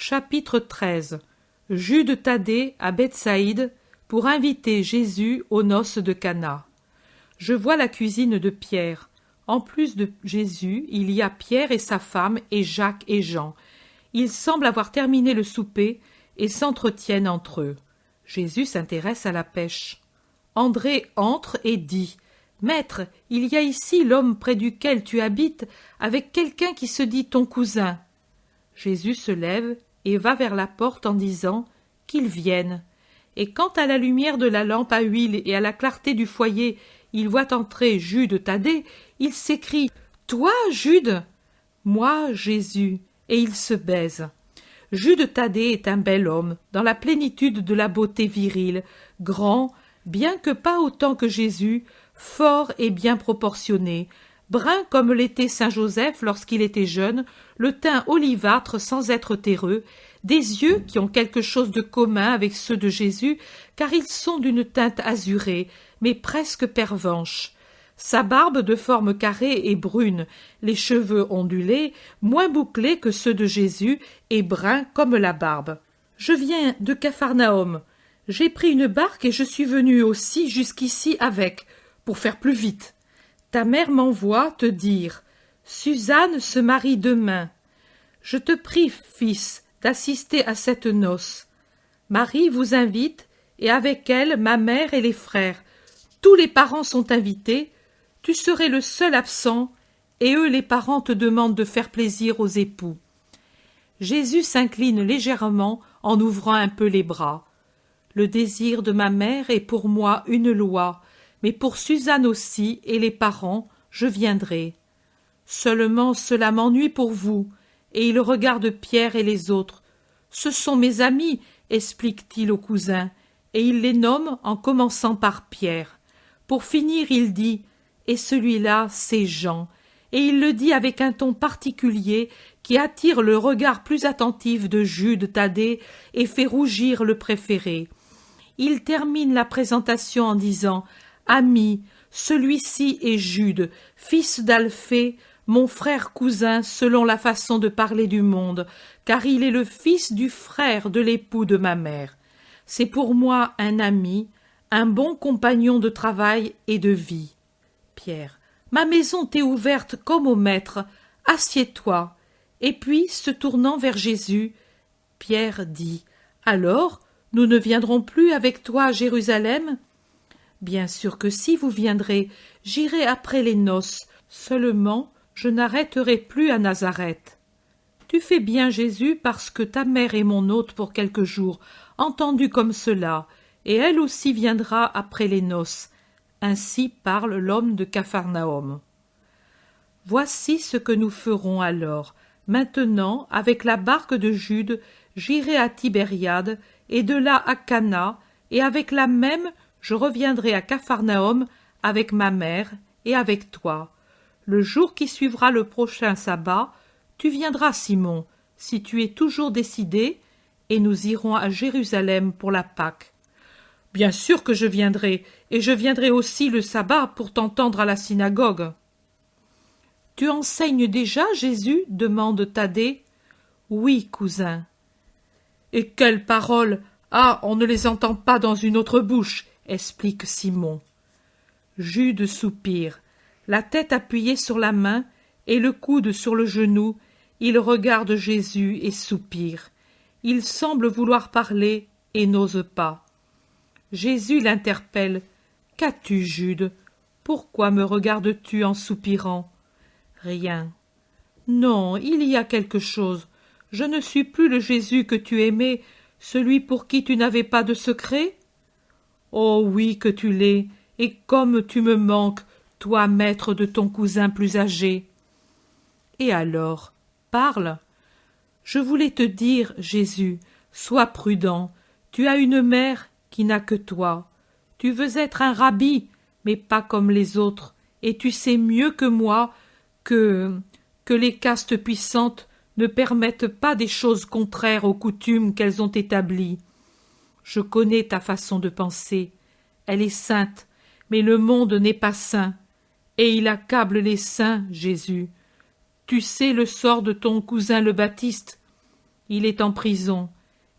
Chapitre 13. Jude Thaddée à Bethsaïde pour inviter Jésus aux noces de Cana. Je vois la cuisine de Pierre. En plus de Jésus, il y a Pierre et sa femme et Jacques et Jean. Ils semblent avoir terminé le souper et s'entretiennent entre eux. Jésus s'intéresse à la pêche. André entre et dit « Maître, il y a ici l'homme près duquel tu habites avec quelqu'un qui se dit ton cousin. » Jésus se lève et va vers la porte en disant « Qu'il vienne ». Et quand à la lumière de la lampe à huile et à la clarté du foyer, il voit entrer Jude Thaddée, il s'écrie « Toi, Jude ?» « Moi, Jésus », et il se baise. Jude Thaddée est un bel homme, dans la plénitude de la beauté virile, grand, bien que pas autant que Jésus, fort et bien proportionné, brun comme l'était saint Joseph lorsqu'il était jeune, le teint olivâtre sans être terreux, des yeux qui ont quelque chose de commun avec ceux de Jésus, car ils sont d'une teinte azurée, mais presque pervenche. Sa barbe de forme carrée est brune, les cheveux ondulés, moins bouclés que ceux de Jésus, et bruns comme la barbe. Je viens de Capharnaüm. J'ai pris une barque et je suis venu aussi jusqu'ici avec, pour faire plus vite. Ta mère m'envoie te dire « Suzanne se marie demain. Je te prie, fils, d'assister à cette noce. Marie vous invite, et avec elle ma mère et les frères. Tous les parents sont invités. Tu serais le seul absent, et eux les parents te demandent de faire plaisir aux époux. » Jésus s'incline légèrement en ouvrant un peu les bras. « Le désir de ma mère est pour moi une loi, mais pour Suzanne aussi et les parents, je viendrai. Seulement cela m'ennuie pour vous. » Et il regarde Pierre et les autres. « Ce sont mes amis, » explique-t-il au cousin, et il les nomme en commençant par Pierre. Pour finir, il dit « Et celui-là, c'est Jean », et il le dit avec un ton particulier qui attire le regard plus attentif de Jude Thaddée et fait rougir le préféré. Il termine la présentation en disant « Ami, celui-ci est Jude, fils d'Alphée, mon frère cousin selon la façon de parler du monde, car il est le fils du frère de l'époux de ma mère. C'est pour moi un ami, un bon compagnon de travail et de vie. » Pierre. Ma maison t'est ouverte comme au maître. Assieds-toi. Et puis, se tournant vers Jésus, Pierre dit « Alors, nous ne viendrons plus avec toi à Jérusalem ?» Bien sûr que si vous viendrez, j'irai après les noces. Seulement, je n'arrêterai plus à Nazareth. Tu fais bien, Jésus, parce que ta mère est mon hôte pour quelques jours, entendue comme cela, et elle aussi viendra après les noces. Ainsi parle l'homme de Capharnaüm. Voici ce que nous ferons alors. Maintenant, avec la barque de Jude, j'irai à Tibériade, et de là à Cana, et avec la même, je reviendrai à Capharnaüm avec ma mère et avec toi. Le jour qui suivra le prochain sabbat, tu viendras, Simon, si tu es toujours décidé, et nous irons à Jérusalem pour la Pâque. Bien sûr que je viendrai, et je viendrai aussi le sabbat pour t'entendre à la synagogue. « Tu enseignes déjà, Jésus ?» demande Thaddée. « Oui, cousin. »« Et quelles paroles ! Ah, on ne les entend pas dans une autre bouche !» explique Simon. Jude soupire, la tête appuyée sur la main et le coude sur le genou. Il regarde Jésus et soupire. Il semble vouloir parler et n'ose pas. Jésus l'interpelle. « Qu'as-tu, Jude ? Pourquoi me regardes-tu en soupirant ? » « Rien. »« Non, il y a quelque chose. Je ne suis plus le Jésus que tu aimais, celui pour qui tu n'avais pas de secret ? Oh oui que tu l'es, et comme tu me manques, toi maître de ton cousin plus âgé. » « Et alors, parle. »« Je voulais te dire, Jésus, sois prudent. Tu as une mère qui n'a que toi. Tu veux être un rabbi, mais pas comme les autres, et tu sais mieux que moi que les castes puissantes ne permettent pas des choses contraires aux coutumes qu'elles ont établies. Je connais ta façon de penser. Elle est sainte, mais le monde n'est pas saint, et il accable les saints, Jésus. Tu sais le sort de ton cousin le Baptiste. il est en prison,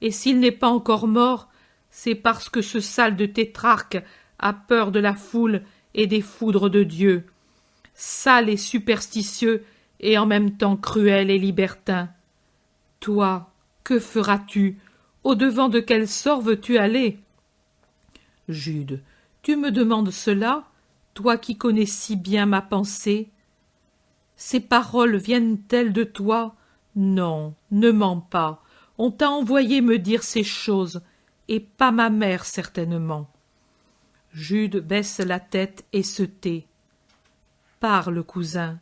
et s'il n'est pas encore mort, c'est parce que ce sale de tétrarque a peur de la foule et des foudres de Dieu. Sale et superstitieux, et en même temps cruel et libertin. Toi, que feras-tu? Au-devant de quel sort veux-tu aller? Jude, tu me demandes cela, toi qui connais si bien ma pensée? Ces paroles viennent-elles de toi? Non, ne mens pas. On t'a envoyé me dire ces choses, et pas ma mère certainement. Jude baisse la tête et se tait. Parle, cousin.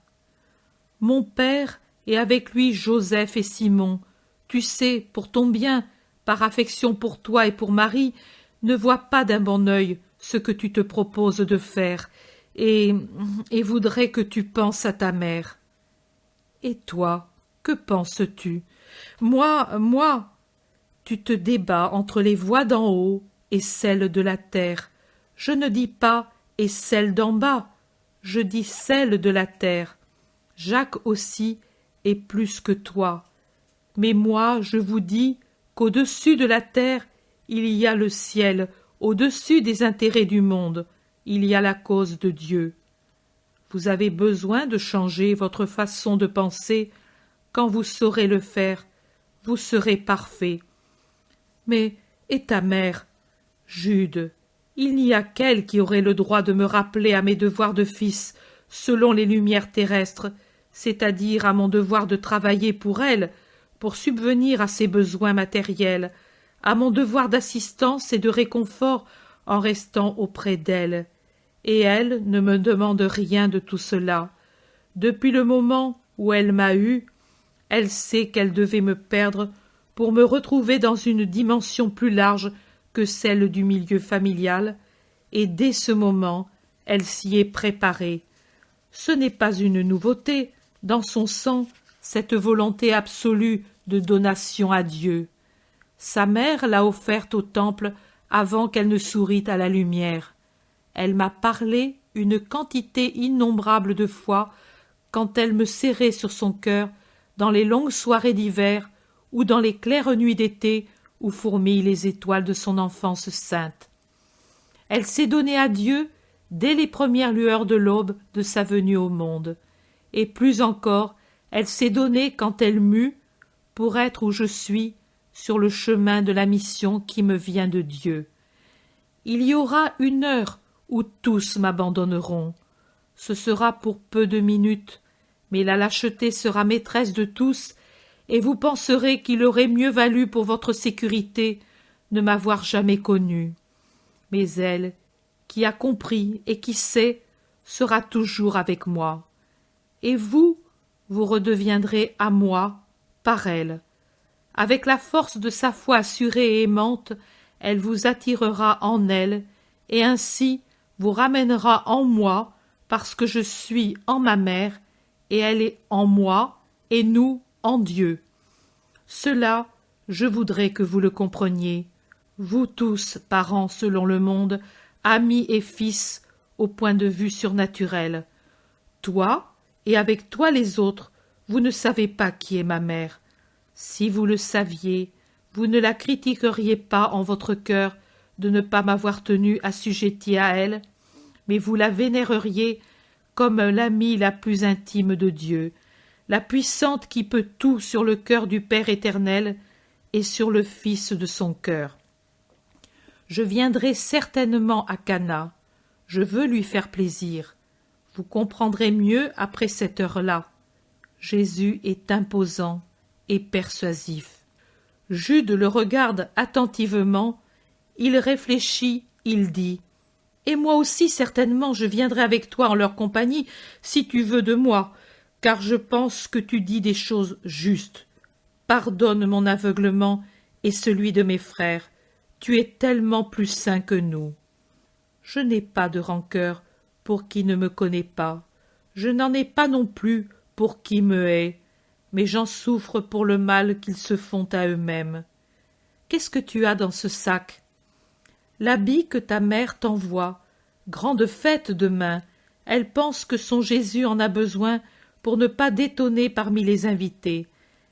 Mon père, et avec lui Joseph et Simon, tu sais, pour ton bien, par affection pour toi et pour Marie, ne voient pas d'un bon œil ce que tu te proposes de faire, et voudraient que tu penses à ta mère. Et toi, que penses-tu? Moi, tu te débats entre les voix d'en haut et celles de la terre. Je ne dis pas « et celles d'en bas », je dis celles de la terre. Jacques aussi est plus que toi. Mais moi, je vous dis qu'au-dessus de la terre, il y a le ciel, au-dessus des intérêts du monde, il y a la cause de Dieu. Vous avez besoin de changer votre façon de penser. Quand vous saurez le faire, vous serez parfait. Mais, et ta mère? Jude, il n'y a qu'elle qui aurait le droit de me rappeler à mes devoirs de fils, selon les lumières terrestres, c'est-à-dire à mon devoir de travailler pour elle, pour subvenir à ses besoins matériels, à mon devoir d'assistance et de réconfort en restant auprès d'elle. Et elle ne me demande rien de tout cela. Depuis le moment où elle m'a eu, elle sait qu'elle devait me perdre pour me retrouver dans une dimension plus large que celle du milieu familial, et dès ce moment, elle s'y est préparée. Ce n'est pas une nouveauté, dans son sang, cette volonté absolue de donation à Dieu. Sa mère l'a offerte au temple avant qu'elle ne sourît à la lumière. Elle m'a parlé une quantité innombrable de fois quand elle me serrait sur son cœur dans les longues soirées d'hiver ou dans les claires nuits d'été où fourmillent les étoiles de son enfance sainte. Elle s'est donnée à Dieu dès les premières lueurs de l'aube de sa venue au monde, et plus encore, elle s'est donnée quand elle m'eut, pour être où je suis, sur le chemin de la mission qui me vient de Dieu. Il y aura une heure où tous m'abandonneront. Ce sera pour peu de minutes, mais la lâcheté sera maîtresse de tous, et vous penserez qu'il aurait mieux valu pour votre sécurité ne m'avoir jamais connu. Mais elle, qui a compris et qui sait, sera toujours avec moi. Et vous redeviendrez à moi par elle. Avec la force de sa foi assurée et aimante, elle vous attirera en elle, et ainsi vous ramènera en moi, parce que je suis en ma mère, et elle est en moi, et nous en Dieu. Cela, je voudrais que vous le compreniez, vous tous, parents selon le monde, amis et fils, au point de vue surnaturel. Toi, et avec toi les autres, vous ne savez pas qui est ma mère. Si vous le saviez, vous ne la critiqueriez pas en votre cœur de ne pas m'avoir tenu assujetti à elle, mais vous la vénéreriez comme l'amie la plus intime de Dieu, la puissante qui peut tout sur le cœur du Père éternel et sur le Fils de son cœur. Je viendrai certainement à Cana. Je veux lui faire plaisir. Vous comprendrez mieux après cette heure-là. Jésus est imposant et persuasif. Jude le regarde attentivement. Il réfléchit, il dit « Et moi aussi, certainement, je viendrai avec toi en leur compagnie, si tu veux de moi, car je pense que tu dis des choses justes. Pardonne mon aveuglement et celui de mes frères. Tu es tellement plus saint que nous. Je n'ai pas de rancœur pour qui ne me connaît pas. Je n'en ai pas non plus pour qui me hait, mais j'en souffre pour le mal qu'ils se font à eux-mêmes. Qu'est-ce que tu as dans ce sac? L'habit que ta mère t'envoie. Grande fête demain. Elle pense que son Jésus en a besoin pour ne pas détonner parmi les invités.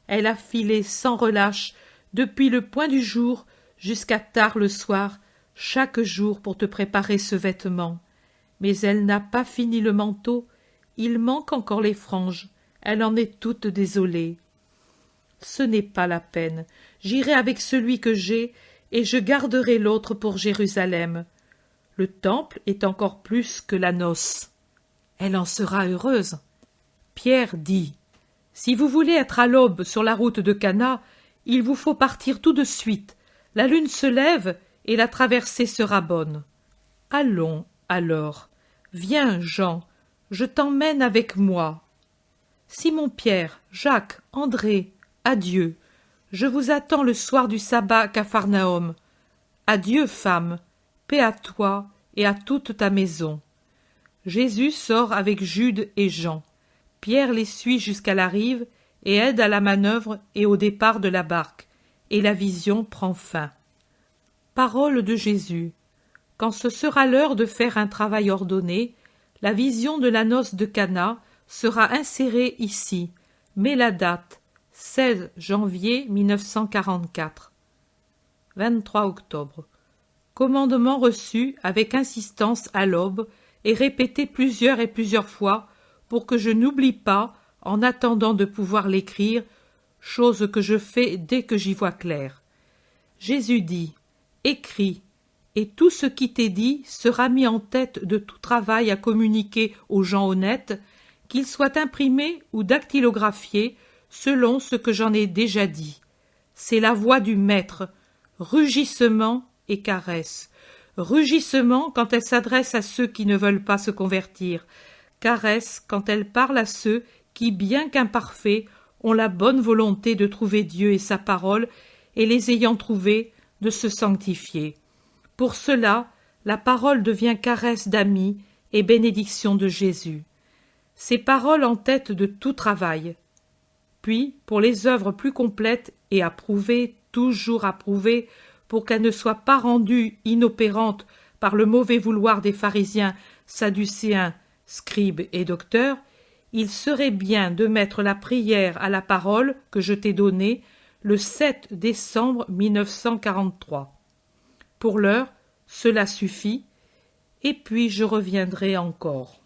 Elle a filé sans relâche depuis le point du jour jusqu'à tard le soir, chaque jour pour te préparer ce vêtement. Mais elle n'a pas fini le manteau, il manque encore les franges, elle en est toute désolée. Ce n'est pas la peine, j'irai avec celui que j'ai, et je garderai l'autre pour Jérusalem. Le temple est encore plus que la noce. Elle en sera heureuse. Pierre dit, « Si vous voulez être à l'aube sur la route de Cana, il vous faut partir tout de suite. La lune se lève et la traversée sera bonne. » Allons, alors. Viens, Jean, je t'emmène avec moi. Simon-Pierre, Jacques, André, adieu. Je vous attends le soir du sabbat à Capharnaüm. Adieu, femme, paix à toi et à toute ta maison. Jésus sort avec Jude et Jean. Pierre les suit jusqu'à la rive et aide à la manœuvre et au départ de la barque, et la vision prend fin. Parole de Jésus. Quand ce sera l'heure de faire un travail ordonné, la vision de la noce de Cana sera insérée ici. Mets la date, 16 janvier 1944. 23 octobre. Commandement reçu avec insistance à l'aube et répété plusieurs et plusieurs fois pour que je n'oublie pas, en attendant de pouvoir l'écrire, chose que je fais dès que j'y vois clair. Jésus dit, « Écris, et tout ce qui t'est dit sera mis en tête de tout travail à communiquer aux gens honnêtes, qu'il soit imprimé ou dactylographié, selon ce que j'en ai déjà dit. C'est la voix du Maître, rugissement et caresse. Rugissement quand elle s'adresse à ceux qui ne veulent pas se convertir, caresse quand elle parle à ceux qui, bien qu'imparfaits, ont la bonne volonté de trouver Dieu et sa parole, et les ayant trouvés, de se sanctifier. Pour cela, la parole devient caresse d'amis et bénédiction de Jésus. Ces paroles en tête de tout travail. Puis, pour les œuvres plus complètes et approuvées, toujours approuvées, pour qu'elles ne soient pas rendues inopérantes par le mauvais vouloir des pharisiens, sadducéens, scribes et docteurs, il serait bien de mettre la prière à la parole que je t'ai donnée le 7 décembre 1943. Pour l'heure, cela suffit, et puis je reviendrai encore.